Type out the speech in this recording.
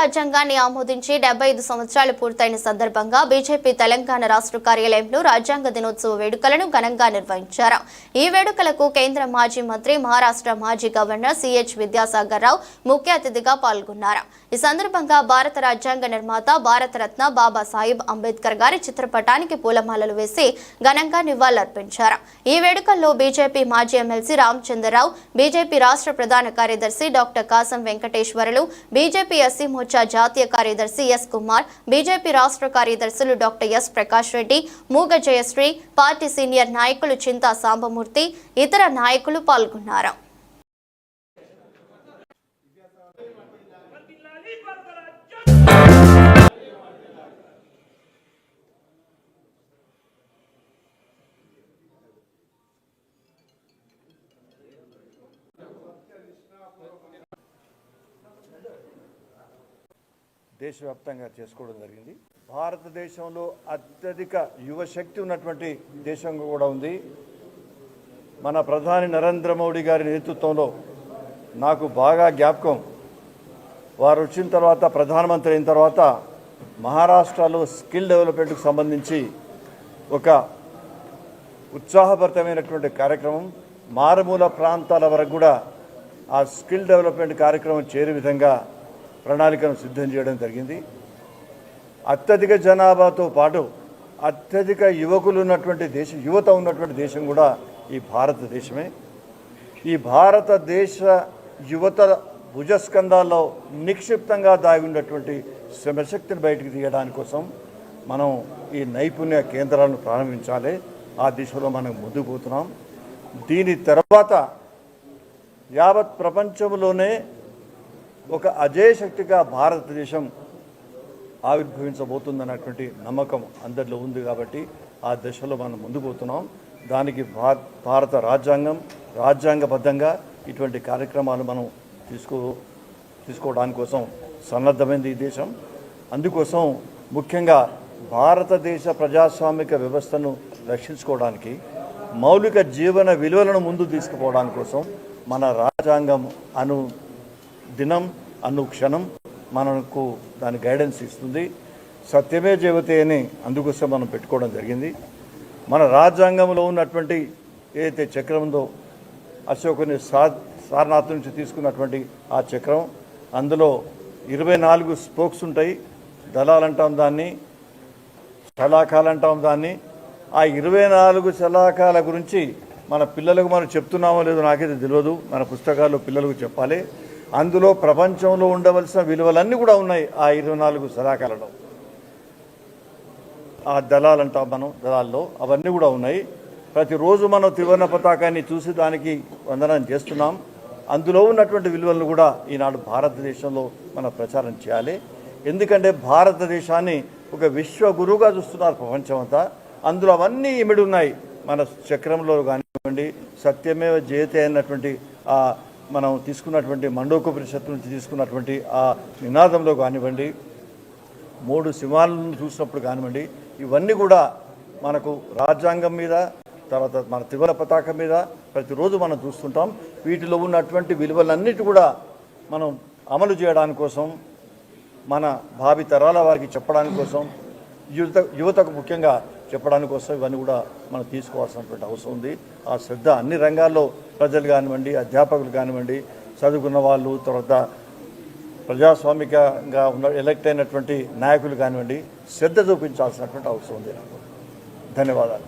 రాజ్యాంగాన్ని ఆమోదించి 75 సంవత్సరాలు పూర్తయిన సందర్భంగా బీజేపీ తెలంగాణ రాష్ట్ర కార్యాలయంలో రాజ్యాంగ దినోత్సవ వేడుకలను ఘనంగా నిర్వహించారు. ఈ వేడుకలకు కేంద్ర మాజీ మంత్రి, మహారాష్ట్ర మాజీ గవర్నర్ సిహెచ్ విద్యాసాగర్ రావు ముఖ్య అతిథిగా పాల్గొన్నారు. ఈ సందర్భంగా భారత రాజ్యాంగ నిర్మాత భారతరత్న బాబాసాహెబ్ అంబేద్కర్ గారి చిత్రపటానికి పూలమాలలు వేసి ఘనంగా నివాళులర్పించారు. ఈ వేడుకల్లో బీజేపీ మాజీ ఎమ్మెల్సీ రామచంద్రరావు, బీజేపీ రాష్ట్ర ప్రధాన కార్యదర్శి doctor Kasam Venkateswarlu, BJP SC Morcha జాతీయ కార్యదర్శి ఎస్ కుమార్, బీజేపీ రాష్ట్ర కార్యదర్శులు డాక్టర్ ఎస్ ప్రకాష్ రెడ్డి, మూగ జయశ్రీ, పార్టీ సీనియర్ నాయకులు చింతా సాంబమూర్తి, ఇతర నాయకులు పాల్గొన్నారు. దేశవ్యాప్తంగా చేసుకోవడం జరిగింది. భారతదేశంలో అత్యధిక యువశక్తి ఉన్నటువంటి దేశంగా కూడా ఉంది. మన ప్రధాని నరేంద్ర మోడీ గారి నేతృత్వంలో నాకు బాగా జ్ఞాపకం, వారు వచ్చిన తర్వాత ప్రధానమంత్రి అయిన తర్వాత మహారాష్ట్రలో స్కిల్ డెవలప్మెంట్కి సంబంధించి ఒక ఉత్సాహభరితమైనటువంటి కార్యక్రమం, మారుమూల ప్రాంతాల వరకు కూడా ఆ స్కిల్ డెవలప్మెంట్ కార్యక్రమం చేరే విధంగా ప్రణాళికను సిద్ధం చేయడం జరిగింది. అత్యధిక జనాభాతో పాటు అత్యధిక యువకులు ఉన్నటువంటి దేశం, యువత ఉన్నటువంటి దేశం కూడా ఈ భారతదేశమే. ఈ భారతదేశ యువత భుజస్కంధాల్లో నిక్షిప్తంగా దాగి ఉన్నటువంటి శ్రమశక్తిని బయటికి తీయడానికి కోసం మనం ఈ నైపుణ్య కేంద్రాలను ప్రారంభించాలి. ఆ దిశలో మనం ముందుకు పోతున్నాం. దీని తర్వాత యావత్ ప్రపంచంలోనే ఒక అజేయశక్తిగా భారతదేశం ఆవిర్భవించబోతుందన్నటువంటి నమ్మకం అందరిలో ఉంది. కాబట్టి ఆ దశలో మనం ముందుకు పోతున్నాం. దానికి భారత రాజ్యాంగబద్ధంగా ఇటువంటి కార్యక్రమాలు మనం తీసుకోవడానికి కోసం సన్నద్ధమైంది ఈ దేశం. అందుకోసం ముఖ్యంగా భారతదేశ ప్రజాస్వామిక వ్యవస్థను రక్షించుకోవడానికి, మౌలిక జీవన విలువలను ముందు తీసుకుపోవడానికి కోసం మన రాజ్యాంగం దినం అనుక్షణం మనకు దాని గైడెన్స్ ఇస్తుంది. సత్యమే జయతే అని అందుకోసం మనం పెట్టుకోవడం జరిగింది. మన రాజ్యాంగంలో ఉన్నటువంటి ఏదైతే చక్రం ఉందో, అశోకుని సారనాథ్ నుంచి తీసుకున్నటువంటి ఆ చక్రం, అందులో 24 స్పోక్స్ ఉంటాయి. దళాలు అంటాం దాన్ని, శలాఖాలు అంటాం దాన్ని. ఆ 24 శలాఖాల గురించి మన పిల్లలకు మనం చెప్తున్నామో లేదో నాకైతే తెలియదు. మన పుస్తకాల్లో పిల్లలకు చెప్పాలి. అందులో ప్రపంచంలో ఉండవలసిన విలువలన్నీ కూడా ఉన్నాయి ఆ 24 శలాఖాలలో. ఆ దళాలంటాం మనం, దళాల్లో అవన్నీ కూడా ఉన్నాయి. ప్రతిరోజు మనం త్రివర్ణ పతాకాన్ని చూసి దానికి వందనం చేస్తున్నాం. అందులో ఉన్నటువంటి విలువలను కూడా ఈనాడు భారతదేశంలో మనం ప్రచారం చేయాలి. ఎందుకంటే భారతదేశాన్ని ఒక విశ్వగురువుగా చూస్తున్నారు ప్రపంచం అంతా. అందులో అవన్నీ ఇమిడి ఉన్నాయి. మన చక్రంలో కానివ్వండి, సత్యమేవ జయతే అన్నటువంటి మనం తీసుకున్నటువంటి మండోకోపనిషత్తు నుంచి తీసుకున్నటువంటి ఆ నినాదంలో కానివ్వండి, 3 సింహాలను చూసినప్పుడు కానివ్వండి, ఇవన్నీ కూడా మనకు రాజ్యాంగం మీద, తర్వాత మన త్రివర్ణ పతాకం మీద ప్రతిరోజు మనం చూస్తుంటాం. వీటిలో ఉన్నటువంటి విలువలన్నిటి కూడా మనం అమలు చేయడానికి కోసం, మన భావి తరాల వారికి చెప్పడానికి కోసం, యువతకు ముఖ్యంగా చెప్పడానికి కోసం ఇవన్నీ కూడా మనం తీసుకోవాల్సినటువంటి అవసరం ఉంది. ఆ శ్రద్ధ అన్ని రంగాల్లో ప్రజలు కానివ్వండి, అధ్యాపకులు కానివ్వండి, చదువుకున్న వాళ్ళు, తర్వాత ప్రజాస్వామికంగా ఎలక్ట్ అయినటువంటి నాయకులు కానివ్వండి, శ్రద్ధ చూపించాల్సినటువంటి అవసరం ఉంది. ధన్యవాదాలు.